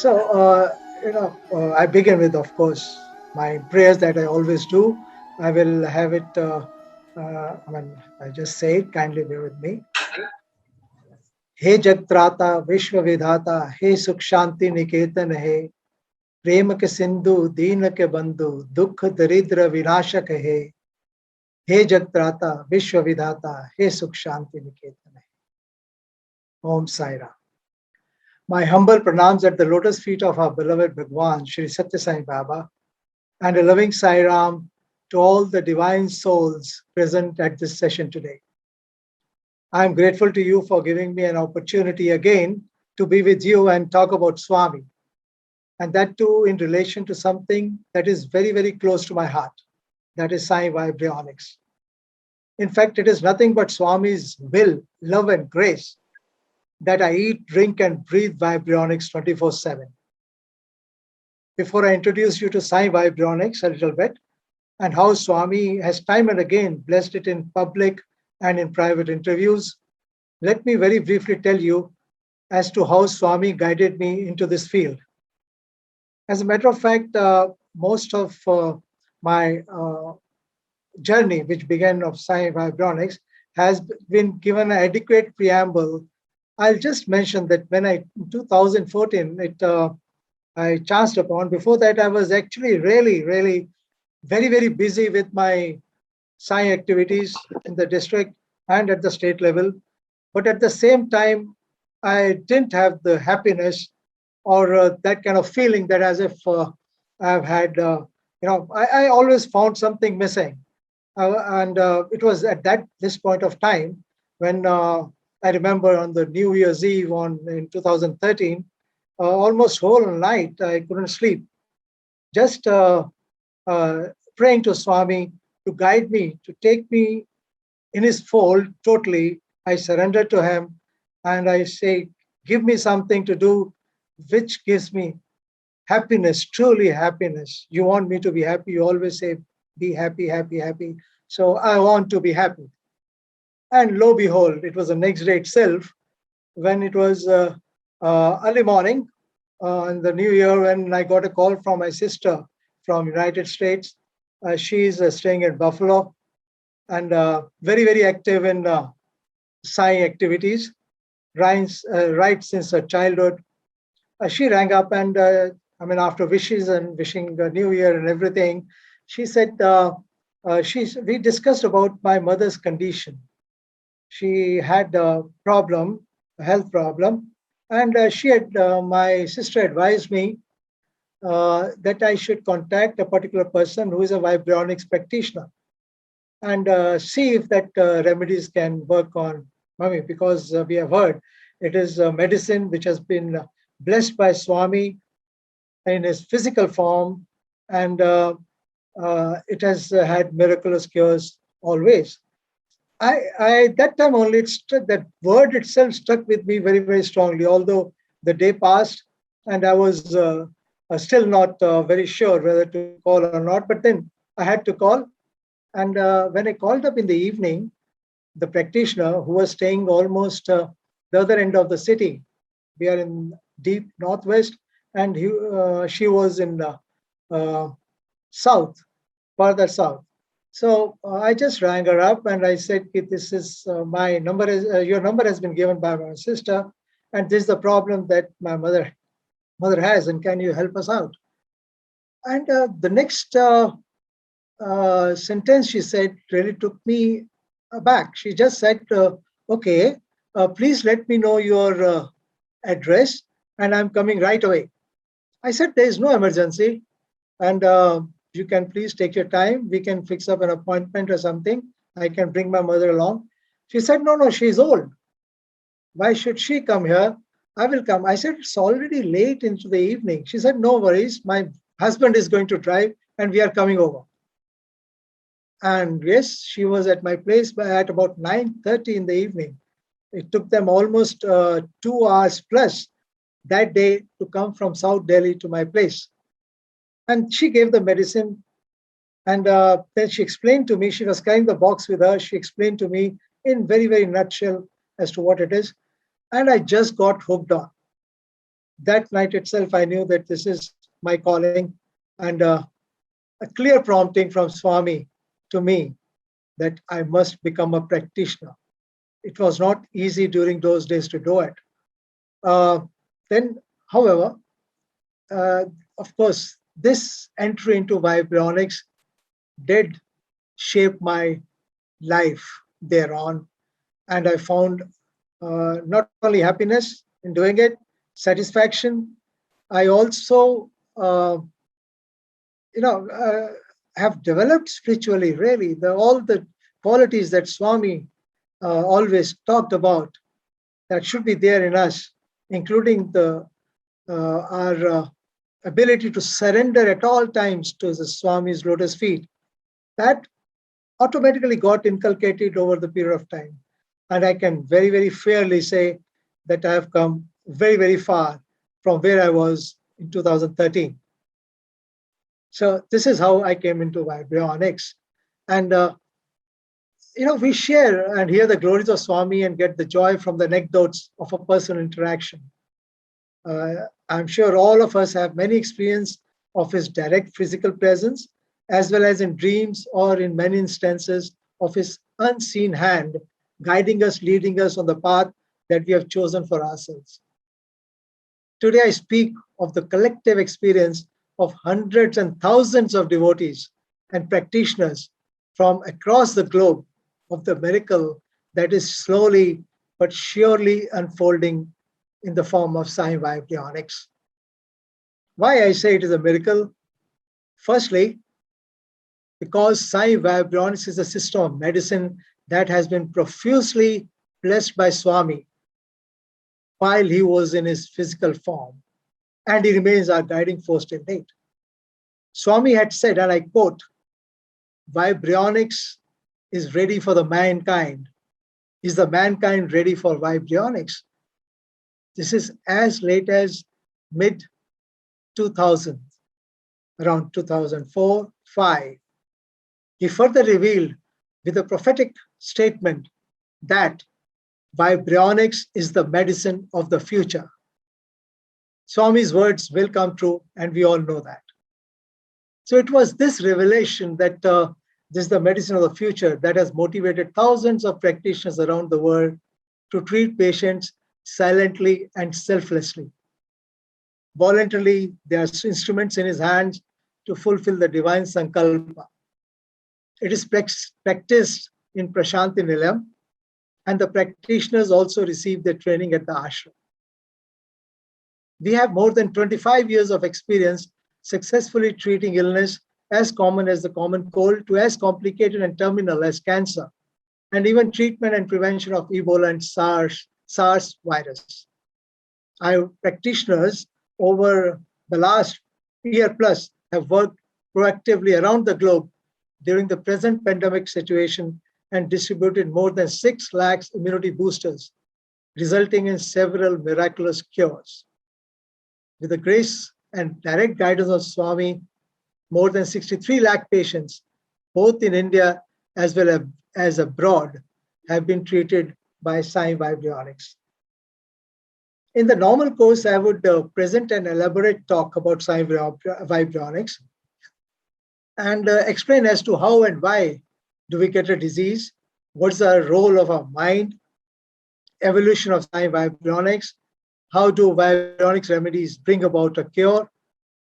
I begin with, of course, my prayers that I always do. I will have it, I just say it, kindly bear with me. हे जगत्राता विश्व विधाता हे सुख शांति निकेतन हे प्रेम के सिंधु दीन के बंधु दुख दरिद्र विनाशक हे जगत्राता विश्व विधाता हे सुख शांति निकेतन है Om Sai Ram. My humble pranams at the lotus feet of our beloved Bhagwan, Shri Satya Sai Baba, and a loving Sai Ram to all the divine souls present at this session today. I am grateful to you for giving me an opportunity again to be with you and talk about Swami, and that too in relation to something that is very, very close to my heart, that is Sai Vibrionics. In fact, it is nothing but Swami's will, love, and grace that I eat, drink, and breathe Vibrionics 24/7. Before I introduce you to Sai Vibrionics a little bit, and how Swami has time and again blessed it in public and in private interviews, let me very briefly tell you as to how Swami guided me into this field. As a matter of fact, most of my journey, which began of Sai Vibrionics, has been given an adequate preamble. I'll just mention that when in 2014, I chanced upon. Before that, I was actually really, really very, very busy with my Sai activities in the district and at the state level. But at the same time, I didn't have the happiness or that kind of feeling that as if I've had, I always found something missing. And it was at this point of time when I remember on the New Year's Eve in 2013, almost whole night I couldn't sleep, just praying to Swami to guide me, to take me in his fold totally. I surrender to him and I say, give me something to do which gives me happiness, truly happiness. You want me to be happy, you always say, be happy, happy, happy. So I want to be happy. And lo behold, it was the next day itself when it was early morning in the new year when I got a call from my sister from United States. She's staying in Buffalo and very, very active in Sai activities, right since her childhood. She rang up and after wishes and wishing the new year and everything, she said, we discussed about my mother's condition. She had a health problem, and my sister advised me that I should contact a particular person who is a Vibrionics practitioner and see if that remedies can work on Mummy, because we have heard it is a medicine which has been blessed by Swami in his physical form, and it has had miraculous cures always. I that time only that word itself struck with me very, very strongly, although the day passed and I was still not very sure whether to call or not. But then I had to call. And when I called up in the evening, the practitioner who was staying almost the other end of the city, we are in deep northwest, and she was in south, further south. So I just rang her up and I said, this is my number, your number has been given by my sister, and this is the problem that my mother has, and can you help us out? And the next sentence she said really took me aback. She just said, okay, please let me know your address and I'm coming right away. I said, there is no emergency, and you can please take your time. We can fix up an appointment or something. I can bring my mother along. She said, no, she's old. Why should she come here? I will come. I said, it's already late into the evening. She said, no worries. My husband is going to drive and we are coming over. And yes, she was at my place at about 9:30 in the evening. It took them almost 2 hours plus that day to come from South Delhi to my place. And she gave the medicine. And then she explained to me, she was carrying the box with her. She explained to me in very, very nutshell as to what it is. And I just got hooked on. that night itself, I knew that this is my calling, and a clear prompting from Swami to me that I must become a practitioner. It was not easy during those days to do it. Uh, then, however, uh, of course, this entry into Vibrionics did shape my life thereon. And I found not only happiness in doing it, satisfaction. I also, have developed spiritually, really. All the qualities that Swami always talked about that should be there in us, including our ability to surrender at all times to the Swami's lotus feet, that automatically got inculcated over the period of time. And I can very, very fairly say that I have come very, very far from where I was in 2013. So this is how I came into Vibrionics. And, we share and hear the glories of Swami and get the joy from the anecdotes of a personal interaction. I'm sure all of us have many experience of his direct physical presence, as well as in dreams or in many instances of his unseen hand guiding us, leading us on the path that we have chosen for ourselves. Today, I speak of the collective experience of hundreds and thousands of devotees and practitioners from across the globe of the miracle that is slowly but surely unfolding in the form of Sai Vibrionics. Why I say it is a miracle? Firstly, because Sai Vibrionics is a system of medicine that has been profusely blessed by Swami while he was in his physical form, and he remains our guiding force till date. Swami had said, and I quote, Vibrionics is ready for the mankind. Is the mankind ready for Vibrionics? This is as late as mid 2000, around 2004-5. He further revealed with a prophetic statement that Vibrionics is the medicine of the future. Swami's words will come true, and we all know that. So it was this revelation that this is the medicine of the future that has motivated thousands of practitioners around the world to treat patients silently and selflessly. Voluntarily, there are instruments in his hands to fulfill the divine sankalpa. It is practiced in Prashanti Nilayam, and the practitioners also receive their training at the ashram. We have more than 25 years of experience successfully treating illness as common as the common cold to as complicated and terminal as cancer, and even treatment and prevention of Ebola and SARS virus. Our practitioners over the last year plus have worked proactively around the globe during the present pandemic situation and distributed more than 6 lakhs immunity boosters, resulting in several miraculous cures. With the grace and direct guidance of Swami, more than 63 lakh patients, both in India as well as abroad, have been treated by Sai Vibrionics. In the normal course, I would present an elaborate talk about Sai Vibrionics and explain as to how and why do we get a disease, what's the role of our mind, evolution of Sai Vibrionics, how do Vibrionics remedies bring about a cure,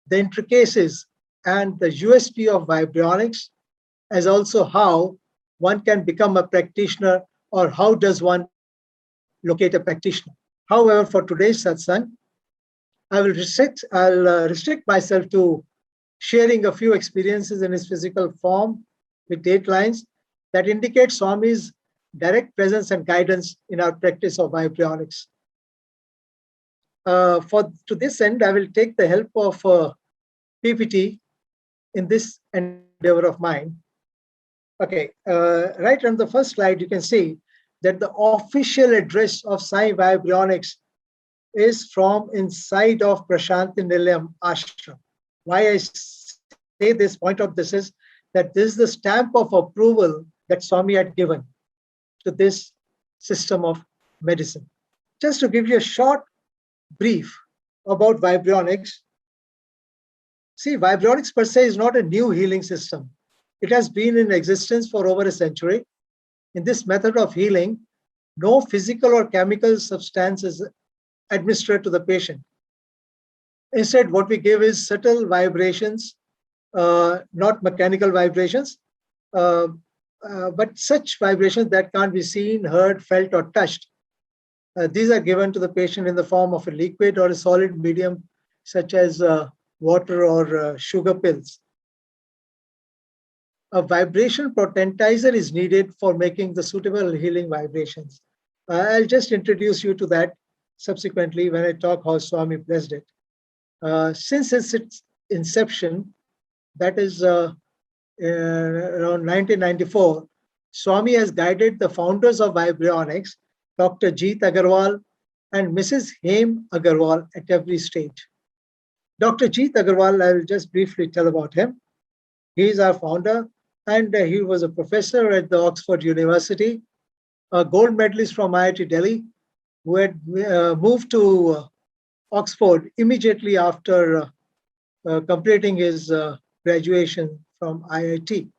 the intricacies and the USP of Vibrionics, as also how one can become a practitioner or how does one locate a practitioner. However, for today's satsang, I'll restrict myself to sharing a few experiences in his physical form with date lines that indicate Swami's direct presence and guidance in our practice of Vibrionics. To this end, I will take the help of PPT in this endeavor of mine. Okay, right on the first slide, you can see that the official address of Sai Vibrionics is from inside of Prashanti Nilayam ashram. Why I say this, point out this is that this is the stamp of approval that Swami had given to this system of medicine. Just to give you a short brief about Vibrionics. See, Vibrionics per se is not a new healing system. It has been in existence for over a century. In this method of healing, no physical or chemical substance is administered to the patient. Instead, what we give is subtle vibrations, not mechanical vibrations, uh, but such vibrations that can't be seen, heard, felt, or touched. These are given to the patient in the form of a liquid or a solid medium, such as water or sugar pills. A vibration potentizer is needed for making the suitable healing vibrations. I'll just introduce you to that subsequently when I talk how Swami blessed it. Since its inception, that is around 1994, Swami has guided the founders of Vibrionics, Dr. Jeet Agarwal and Mrs. Heme Agarwal, at every stage. Dr. Jeet Agarwal, I will just briefly tell about him. He is our founder, and he was a professor at the Oxford University, a gold medalist from IIT Delhi, who had moved to Oxford immediately after completing his graduation from IIT.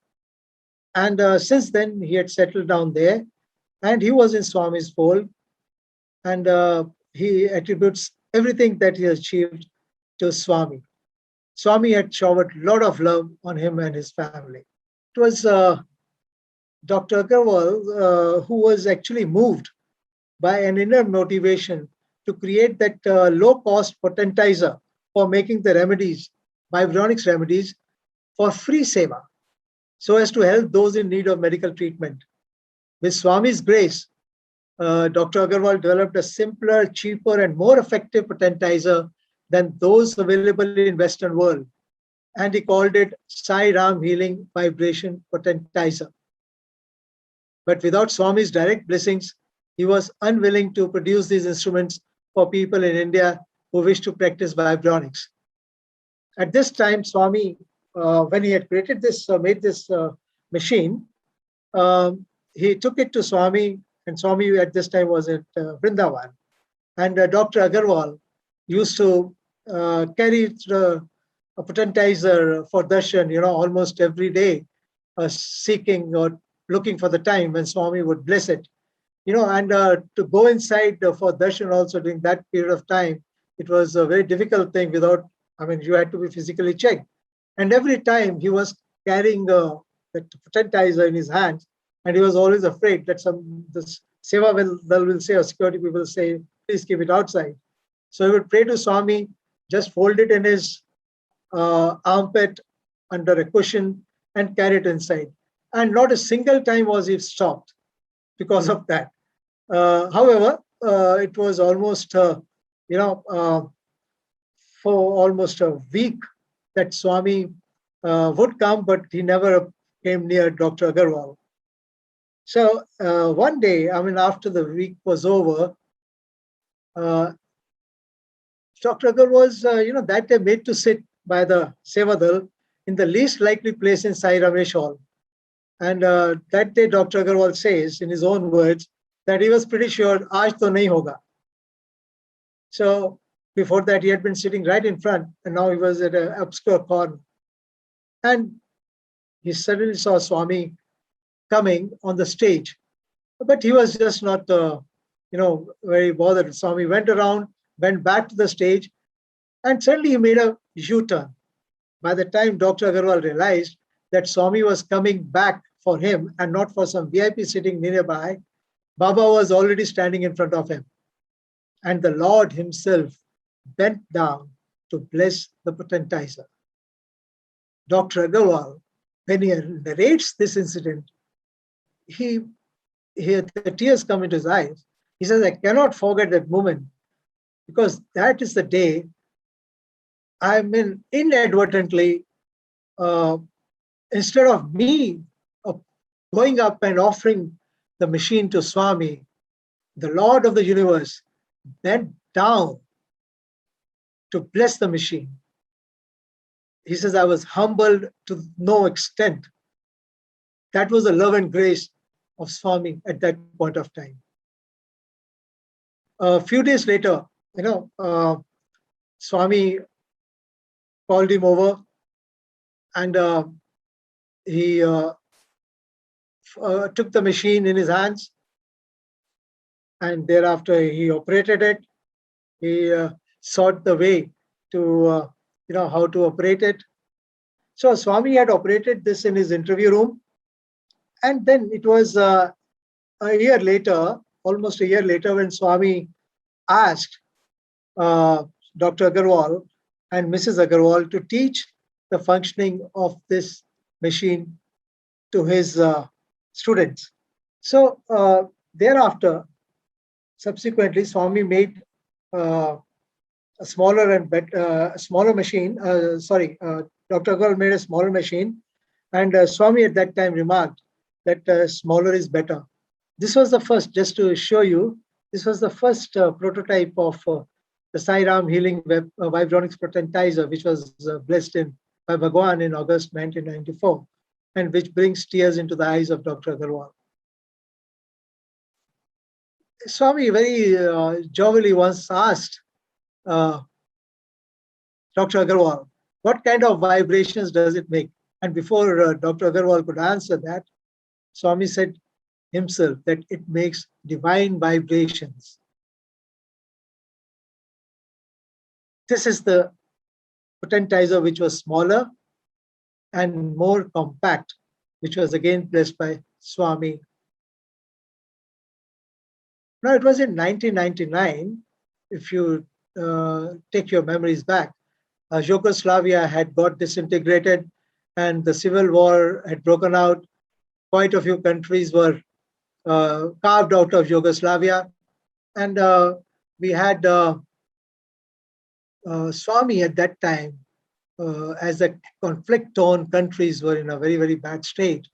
And since then, he had settled down there, and he was in Swami's fold, and he attributes everything that he achieved to Swami. Swami had showered a lot of love on him and his family. It was Dr. Agarwal who was actually moved by an inner motivation to create that low-cost potentizer for making the remedies, Vibrionics remedies, for free seva, so as to help those in need of medical treatment. With Swami's grace, Dr. Agarwal developed a simpler, cheaper, and more effective potentizer than those available in Western world, and he called it Sai Ram Healing Vibration Potentizer. But without Swami's direct blessings, he was unwilling to produce these instruments for people in India who wish to practice Vibrionics. At this time, Swami, when he had created this, made this machine, he took it to Swami, and Swami at this time was at Vrindavan. And Dr. Agarwal used to carry a potentizer for darshan, almost every day, seeking or looking for the time when Swami would bless it. And to go inside for darshan also during that period of time, it was a very difficult thing without, you had to be physically checked. And every time he was carrying the potentizer in his hands, and he was always afraid that this seva will say, or security people will say, please keep it outside. So he would pray to Swami, just fold it in his armpit under a cushion and carry it inside. And not a single time was he stopped because of that. However, it was almost, for almost a week that Swami would come, but he never came near Dr. Agarwal. So one day, after the week was over, Dr. Agarwal was, that day made to sit by the Sevadal in the least likely place in Sai Ramesh Hall. And that day, Dr. Agarwal says, in his own words, that he was pretty sure, aaj to nahi hoga. So before that, he had been sitting right in front, and now he was at an obscure corner. And he suddenly saw Swami coming on the stage. But he was just not, very bothered. Swami went around, went back to the stage, and suddenly he made a U-turn. By the time Dr. Agarwal realized that Swami was coming back for him and not for some VIP sitting nearby, Baba was already standing in front of him. And the Lord himself bent down to bless the potentizer. Dr. Agarwal, when he narrates this incident, the tears come into his eyes. He says, I cannot forget that moment, because that is the day inadvertently, instead of me going up and offering the machine to Swami, the Lord of the universe bent down to bless the machine. He says, I was humbled to no extent. That was the love and grace of Swami at that point of time. A few days later, Swami called him over, and he took the machine in his hands, and thereafter he operated it. He sought the way to how to operate it. So Swami had operated this in his interview room, and then it was a year later, almost a year later, when Swami asked Dr. Agarwal and Mrs. Agarwal to teach the functioning of this machine to his students. So thereafter, subsequently, Swami made a smaller and smaller machine. Dr. Agarwal made a smaller machine, and Swami at that time remarked that smaller is better. This was the first, just to show you, this was the first prototype of the Sai Ram Healing Vibronics Potentizer, which was blessed by Bhagwan in August 1994, and which brings tears into the eyes of Dr. Agarwal. Swami very jovially once asked Dr. Agarwal, what kind of vibrations does it make? And before Dr. Agarwal could answer that, Swami said himself that it makes divine vibrations. This is the potentizer, which was smaller and more compact, which was again blessed by Swami. Now, it was in 1999, if you take your memories back, Yugoslavia had got disintegrated and the civil war had broken out. Quite a few countries were carved out of Yugoslavia. And we had Swami at that time, as the conflict-torn countries were in a very, very bad state.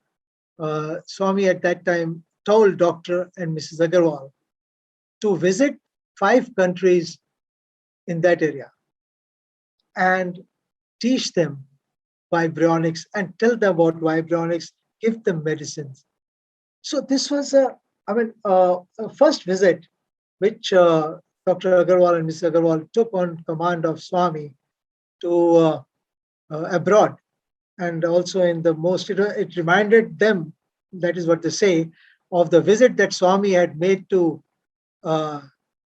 Swami at that time told Dr. and Mrs. Agarwal to visit 5 countries in that area and teach them vibrionics and tell them about vibrionics, give them medicines. So this was a first visit which Dr. Agarwal and Mrs. Agarwal took on command of Swami to abroad. And also in the most, it reminded them, that is what they say, of the visit that Swami had made to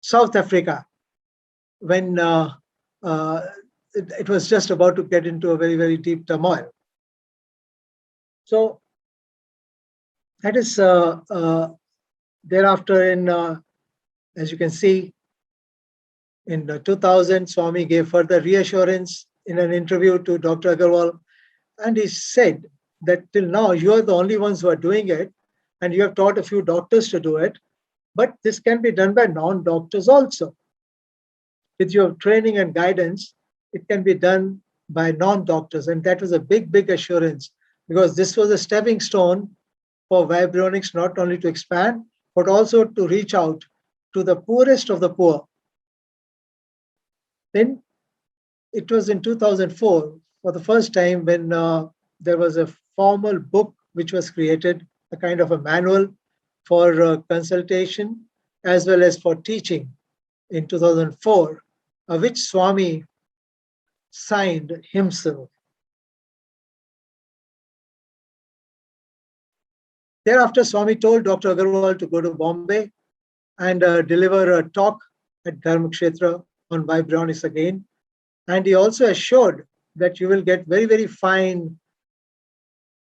South Africa when it was just about to get into a very, very deep turmoil. So that is thereafter as you can see, in 2000, Swami gave further reassurance in an interview to Dr. Agarwal, and he said that till now you are the only ones who are doing it, and you have taught a few doctors to do it, but this can be done by non-doctors also. With your training and guidance, it can be done by non-doctors, and that was a big, big assurance, because this was a stepping stone for vibronics not only to expand, but also to reach out to the poorest of the poor. Then it was in 2004, for the first time, when there was a formal book which was created, a kind of a manual for consultation as well as for teaching in 2004, which Swami signed himself. Thereafter, Swami told Dr. Agarwal to go to Bombay and deliver a talk at Dharmakshetra on vibronics again. And he also assured that you will get very, very fine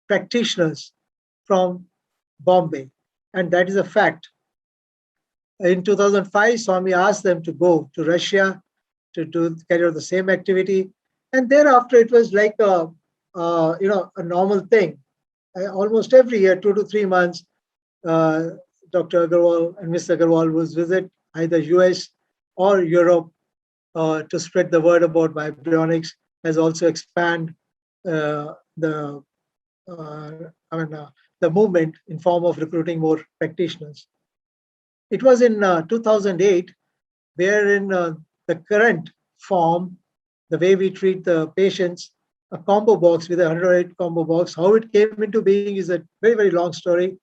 practitioners from Bombay. And that is a fact. In 2005, Swami asked them to go to Russia to carry out the same activity. And thereafter, it was like a normal thing. Almost every year, 2 to 3 months, Dr. Agarwal and Mr. Agarwal would visit either US or Europe to spread the word about vibronics, as also expand the movement in form of recruiting more practitioners. It was in 2008, wherein the current form, the way we treat the patients, a combo box with a 108 combo box, how it came into being is a very, very long story,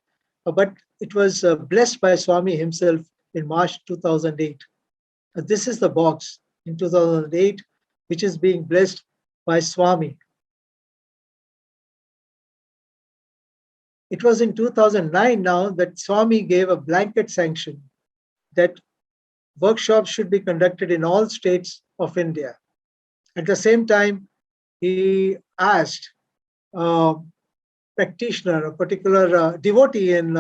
but it was blessed by Swami himself in March 2008. This is the box in 2008, which is being blessed by Swami. It was in 2009 now that Swami gave a blanket sanction that workshops should be conducted in all states of India. At the same time, he asked a practitioner, a particular devotee in,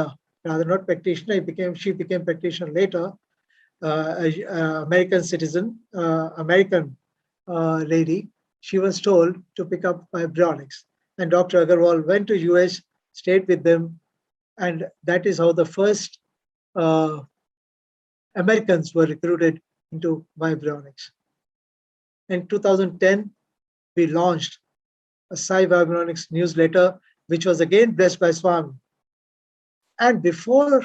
rather not practitioner, she became practitioner later, American citizen, American lady. She was told to pick up Vibrionics. And Dr. Agarwal went to US, stayed with them, and that is how the first Americans were recruited into Vibrionics. In 2010, we launched a Sai Vibrionics newsletter, which was again blessed by Swami. And before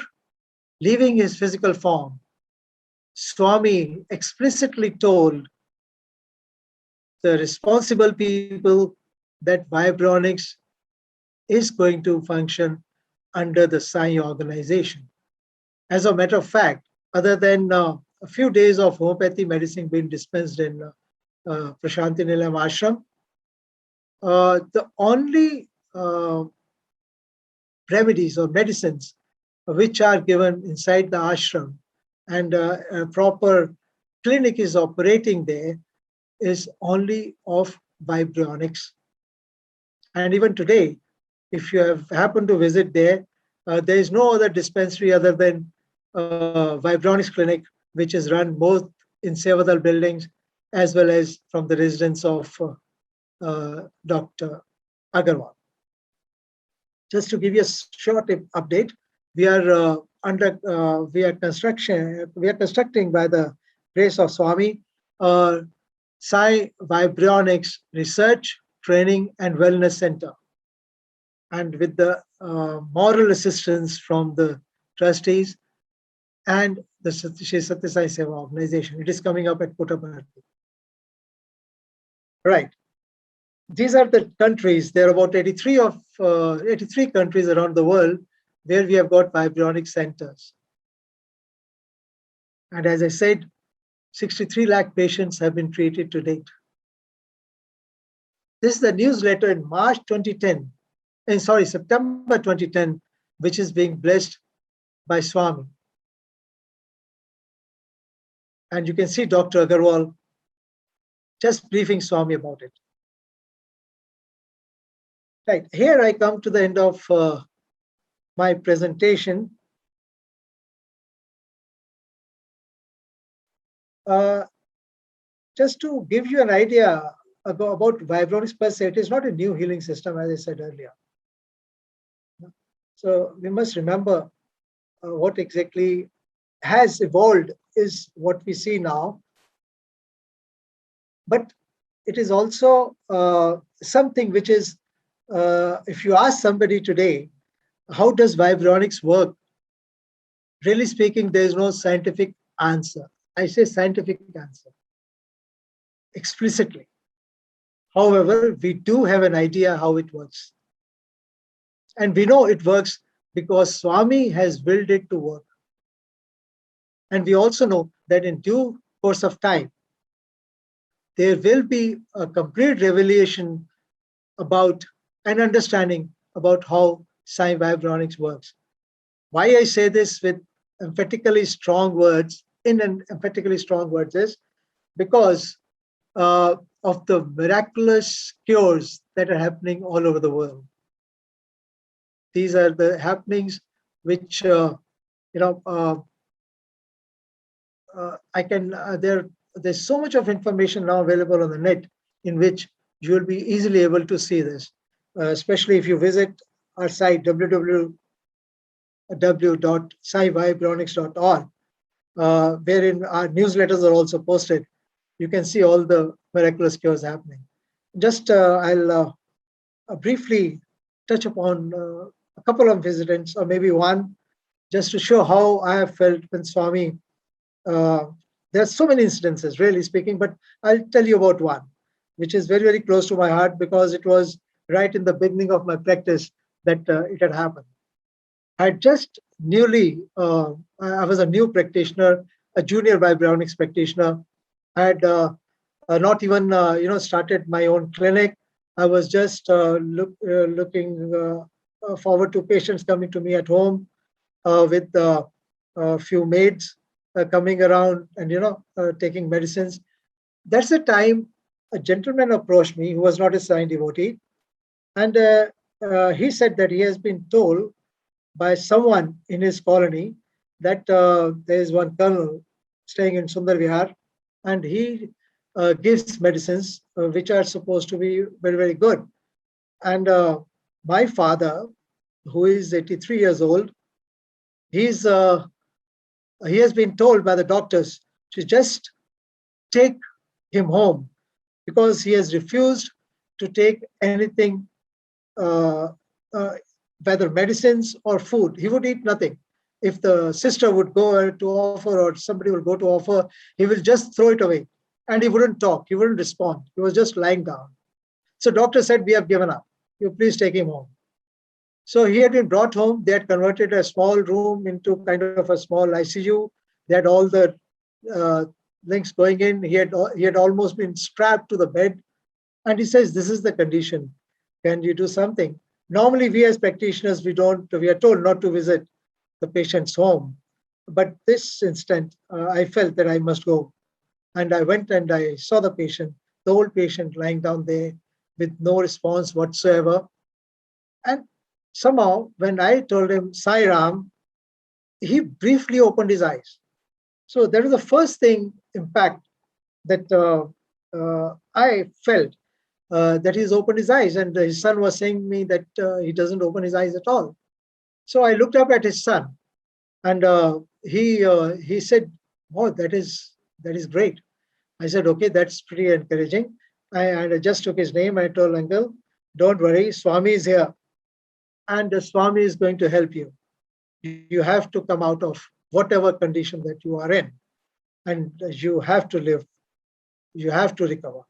leaving his physical form, Swami explicitly told the responsible people that Vibrionics is going to function under the Sai organization. As a matter of fact, other than a few days of homeopathy medicine being dispensed in Prashanti Nilayam Ashram, the only remedies or medicines which are given inside the ashram and a proper clinic is operating there is only of Vibrionics. And even today, if you have happened to visit there, there is no other dispensary other than Vibrionics clinic, which is run both in Sevadal buildings as well as from the residence of Dr. Agarwal. Just to give you a short update, we are constructing by the grace of Swami, Sai Vibrionics Research, Training and Wellness Center. And with the moral assistance from the trustees and the Shri Satya Sai Seva organization. It is coming up at Puttaparthi. Right. These are the countries. There are about 83 countries around the world where we have got Vibrionic centers. And as I said, 63 lakh patients have been treated to date. This is the newsletter in September 2010, which is being blessed by Swami. And you can see Dr. Agarwal just briefing Swami about it. Right, here I come to the end of my presentation. Just to give you an idea about Vibrionics per se, it is not a new healing system, as I said earlier. So we must remember what exactly has evolved is what we see now. But it is also something which is, if you ask somebody today, how does Vibrionics work? Really speaking, there is no scientific answer. I say scientific answer explicitly. However, we do have an idea how it works. And we know it works because Swami has willed it to work. And we also know that in due course of time, there will be a complete revelation about an understanding about how Sai Vibrionics works. Why I say this with emphatically strong words, is because of the miraculous cures that are happening all over the world. These are the happenings which, there's so much of information now available on the net in which you will be easily able to see this, especially if you visit our site www.saivibrionics.org, wherein our newsletters are also posted. You can see all the miraculous cures happening. Just I'll briefly touch upon a couple of incidents, or maybe one, just to show how I have felt when Swami. There are so many incidences, really speaking, but I'll tell you about one, which is very, very close to my heart because it was right in the beginning of my practice that it had happened. I just I was a new practitioner, a junior Vibrionics practitioner. I had not even started my own clinic. I was just looking forward to patients coming to me at home with a few maids coming around and taking medicines. That's the time a gentleman approached me who was not a Sai devotee, and he said that he has been told by someone in his colony that there is one colonel staying in Sundar Vihar, and he gives medicines which are supposed to be very, very good. And my father, who is 83 years old, he's he has been told by the doctors to just take him home because he has refused to take anything, uh, uh, whether medicines or food. He would eat nothing. If the sister would go to offer or somebody will go to offer, he will just throw it away. And he wouldn't talk, he wouldn't respond. He was just lying down. So doctor said, we have given up. You please take him home. So he had been brought home. They had converted a small room into kind of a small ICU. They had all the uh, links going in. He had almost been strapped to the bed. And he says, this is the condition. Can you do something? Normally, we as practitioners, we are told not to visit the patient's home. But this instant, I felt that I must go. And I went and I saw the old patient lying down there with no response whatsoever. And somehow, when I told him Sai Ram, he briefly opened his eyes. So that was the first thing, impact, that I felt, that he's opened his eyes. And his son was saying to me that he doesn't open his eyes at all. So I looked up at his son, and he said, "Oh, that is great." I said, "Okay, that's pretty encouraging." And I just took his name. I told Uncle, "Don't worry, Swami is here, and the Swami is going to help you. You have to come out of whatever condition that you are in, and you have to live. You have to recover."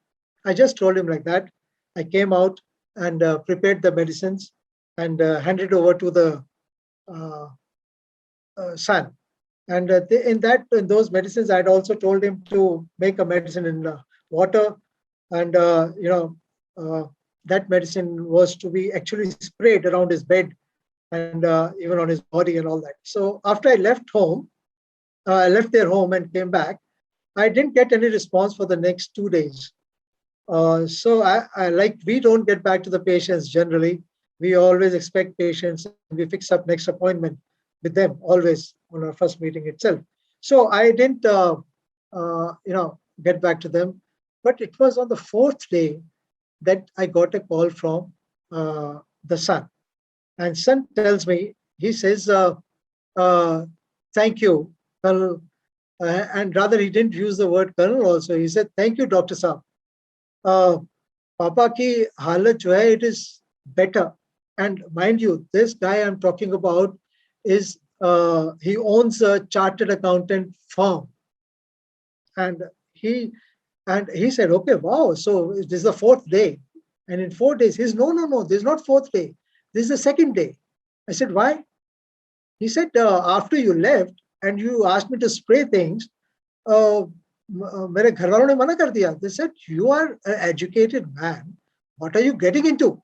I just told him like that. I came out and prepared the medicines and handed over to the uh, son. And in those medicines, I had also told him to make a medicine in water, and uh, that medicine was to be actually sprayed around his bed and even on his body and all that. So after I left their home and came back. I didn't get any response for the next 2 days. So like we don't get back to the patients generally. We always expect patients and we fix up next appointment with them always on our first meeting itself. So I didn't, get back to them. But it was on the fourth day that I got a call from the son. And son tells me, he says, uh, "Thank you, Colonel." And rather, he didn't use the word Colonel also. He said, "Thank you, Dr. Saab. Uh, पापा की हालत जो है, it is better." And mind you, this guy I'm talking about is he owns a chartered accountant firm, and he he said, "Okay, wow, so this is the fourth day, and in 4 days." He's, "No, no, no, this is not fourth day. This is the second day." I said, "Why?" He said, "After you left and you asked me to spray things, uh, मेरे घर वालों ने मना कर दिया." They said, "You are an educated man. What are you getting into?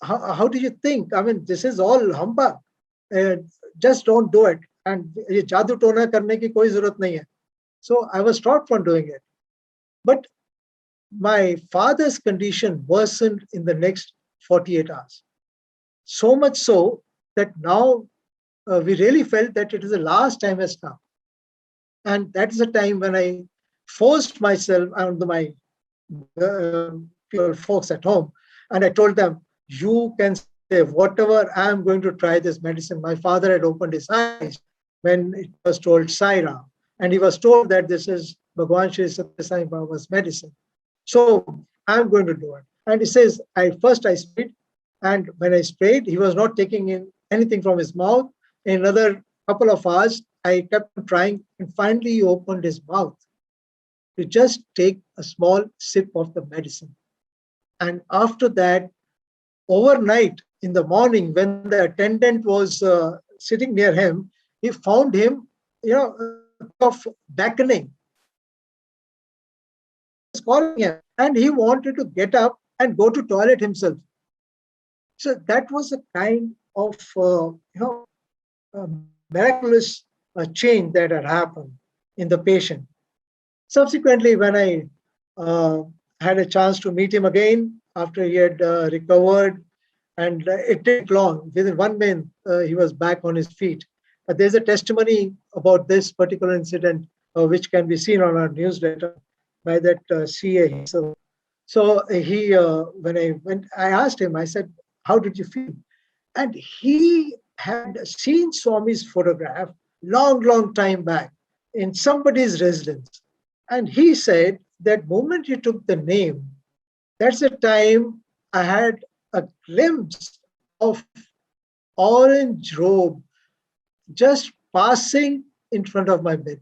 How do you think? I mean, this is all humbug. Just don't do it. And ये जादू टोना करने की कोई जरूरत नहीं है." So I was stopped from doing it. But my father's condition worsened in the next 48 hours. So much so that now we really felt that it is the last time has come. And that's the time when I forced myself and my people, folks at home, and I told them, "You can say whatever, I'm going to try this medicine." My father had opened his eyes when it was told Saira, and he was told that this is Bhagwan Shri Satya Sai Baba's medicine. So I'm going to do it. And he says, I sprayed, and when I sprayed, he was not taking in anything from his mouth. In another couple of hours, I kept trying, and finally he opened his mouth to just take a small sip of the medicine. And after that, overnight in the morning, when the attendant was sitting near him, he found him, a kind of beckoning. calling him, and he wanted to get up and go to toilet himself. So that was a kind of miraculous change that had happened in the patient. Subsequently, when I had a chance to meet him again after he had recovered, and it didn't long. Within 1 month, he was back on his feet. There's a testimony about this particular incident, which can be seen on our newsletter by that CA himself. So he, when I went, I asked him, I said, how did you feel? And he had seen Swami's photograph long time back in somebody's residence. And he said that moment you took the name, that's the time I had a glimpse of orange robe just passing in front of my bed.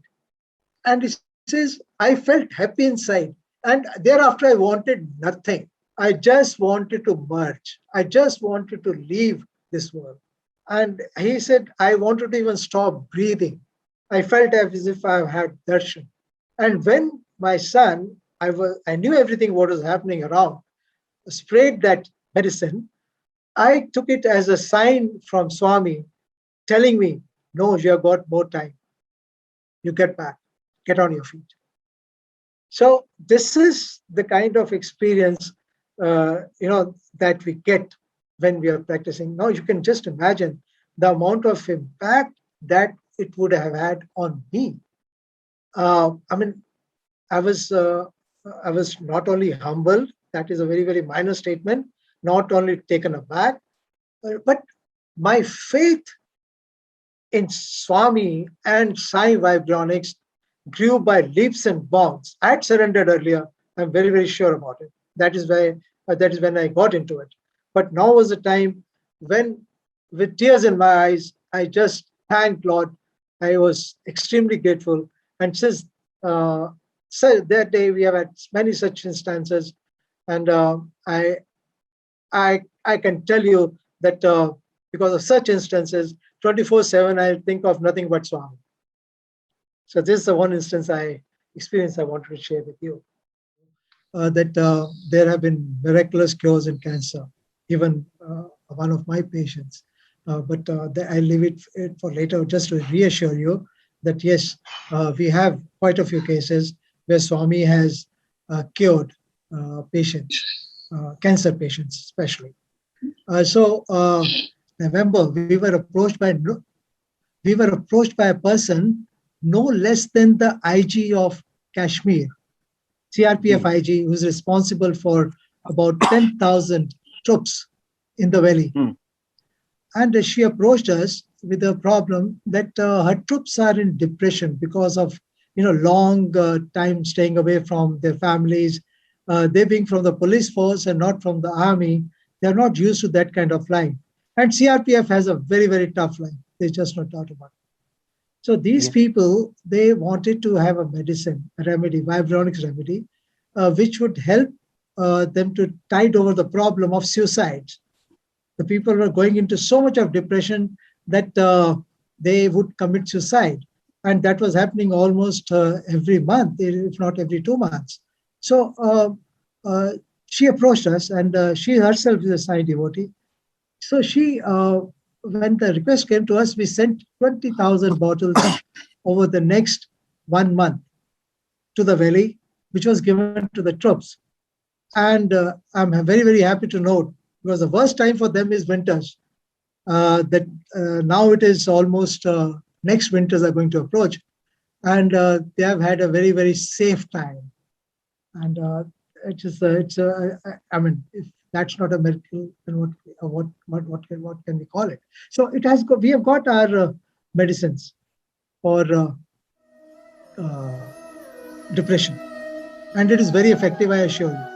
And he says, I felt happy inside. And thereafter, I wanted nothing. I just wanted to merge. I just wanted to leave this world. And he said, I wanted to even stop breathing. I felt as if I had darshan. And when my son, I knew everything what was happening around, sprayed that medicine, I took it as a sign from Swami telling me, no, you have got more time. You get back, get on your feet. So this is the kind of experience, that we get when we are practicing. Now you can just imagine the amount of impact that it would have had on me. I was not only humbled, that is a very minor statement, not only taken aback, but my faith in Swami and Sai Vibrionics grew by leaps and bounds. I had surrendered earlier. I'm very sure about it. That is when I got into it. But now was the time when, with tears in my eyes, I just thanked Lord. I was extremely grateful. And since so that day, we have had many such instances, and I can tell you that because of such instances, 24/7, I think of nothing but Swami. So this is the one instance I experienced I wanted to share with you. That there have been miraculous cures in cancer, even one of my patients. But I leave it for later, just to reassure you that yes, we have quite a few cases where Swami has cured patients, cancer patients especially. November, we were approached by a person no less than the IG of Kashmir, CRPF IG, who's responsible for about 10,000 troops in the valley. And she approached us with a problem that her troops are in depression because of long time staying away from their families. They being from the police force and not from the army, they're not used to that kind of life. And CRPF has a very tough life. There's just no doubt about it. So these people, they wanted to have a medicine, a remedy, Vibrionics remedy, which would help them to tide over the problem of suicide. The people were going into so much of depression that they would commit suicide. And that was happening almost every month, if not every 2 months. So she approached us, and she herself is a Sai devotee. So she, when the request came to us, we sent 20,000 bottles over the next 1 month to the valley, which was given to the troops. And I'm very happy to note, because the worst time for them is winters, that now it is almost next winters are going to approach, and they have had a very safe time. And if that's not a miracle, then what can we call it? So we have got our medicines for depression, and it is very effective, I assure you.